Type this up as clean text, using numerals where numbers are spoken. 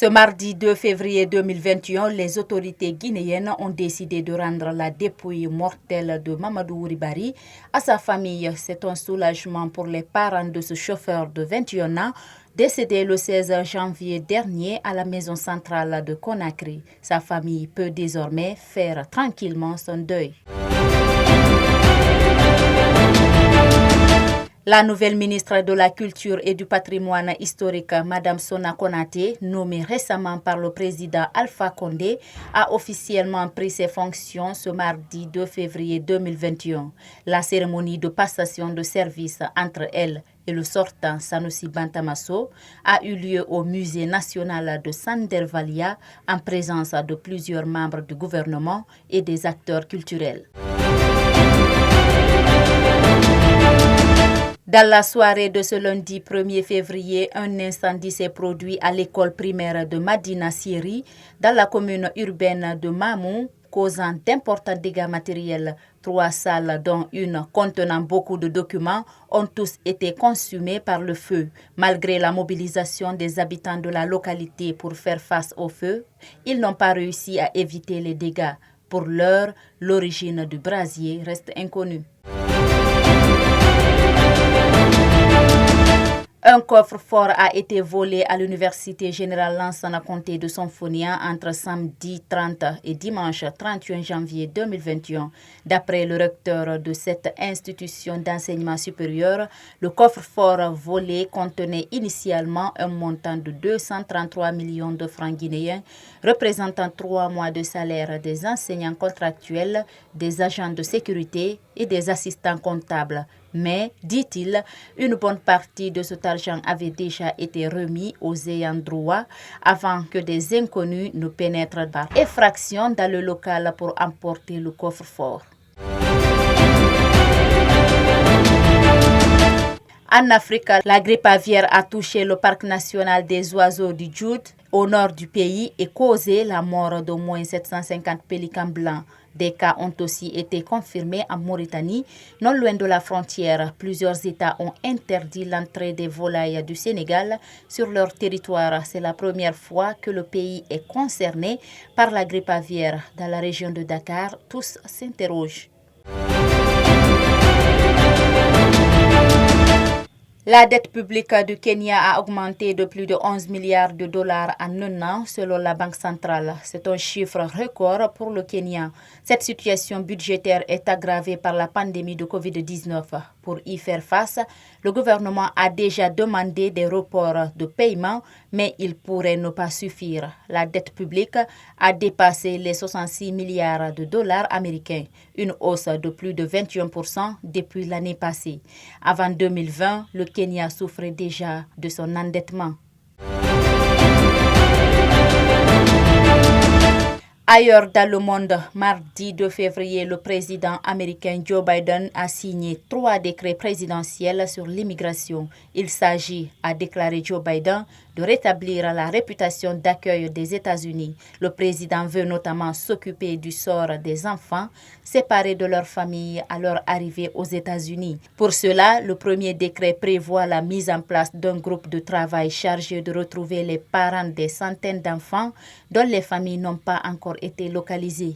Ce mardi 2 février 2021, les autorités guinéennes ont décidé de rendre la dépouille mortelle de Mamadou Ouribari à sa famille. C'est un soulagement pour les parents de ce chauffeur de 21 ans, décédé le 16 janvier dernier à la maison centrale de Conakry. Sa famille peut désormais faire tranquillement son deuil. La nouvelle ministre de la Culture et du Patrimoine historique, Mme Sona Konaté, nommée récemment par le président Alpha Condé, a officiellement pris ses fonctions ce mardi 2 février 2021. La cérémonie de passation de service entre elle et le sortant Sanusi Bantamasso a eu lieu au Musée national de Sandervalia en présence de plusieurs membres du gouvernement et des acteurs culturels. Dans la soirée de ce lundi 1er février, un incendie s'est produit à l'école primaire de Madina Siri, dans la commune urbaine de Mamou, causant d'importants dégâts matériels. 3 salles, dont une contenant beaucoup de documents, ont tous été consumées par le feu. Malgré la mobilisation des habitants de la localité pour faire face au feu, ils n'ont pas réussi à éviter les dégâts. Pour l'heure, l'origine du brasier reste inconnue. Un coffre-fort a été volé à l'Université Générale Lansana Conté de Sonfonia entre samedi 30 et dimanche 31 janvier 2021. D'après le recteur de cette institution d'enseignement supérieur, le coffre-fort volé contenait initialement un montant de 233 millions de francs guinéens, représentant 3 mois de salaire des enseignants contractuels, des agents de sécurité et des assistants comptables. Mais, dit-il, une bonne partie de cet argent avait déjà été remis aux ayants droit avant que des inconnus ne pénètrent par effraction dans le local pour emporter le coffre-fort. En Afrique, la grippe aviaire a touché le parc national des oiseaux du Djoud au nord du pays et causé la mort d'au moins 750 pélicans blancs. Des cas ont aussi été confirmés en Mauritanie, non loin de la frontière. Plusieurs États ont interdit l'entrée des volailles du Sénégal sur leur territoire. C'est la première fois que le pays est concerné par la grippe aviaire. Dans la région de Dakar, tous s'interrogent. La dette publique du Kenya a augmenté de plus de 11 milliards de dollars en un an, selon la Banque centrale. C'est un chiffre record pour le Kenya. Cette situation budgétaire est aggravée par la pandémie de Covid-19. Pour y faire face, le gouvernement a déjà demandé des reports de paiement, mais il pourrait ne pas suffire. La dette publique a dépassé les 66 milliards de dollars américains, une hausse de plus de 21% depuis l'année passée. Avant 2020, le Kenya souffrait déjà de son endettement. Ailleurs dans le monde, mardi 2 février, le président américain Joe Biden a signé 3 décrets présidentiels sur l'immigration. Il s'agit, a déclaré Joe Biden, de rétablir la réputation d'accueil des États-Unis. Le président veut notamment s'occuper du sort des enfants séparés de leur famille à leur arrivée aux États-Unis. Pour cela, le premier décret prévoit la mise en place d'un groupe de travail chargé de retrouver les parents des centaines d'enfants dont les familles n'ont pas encore été localisées.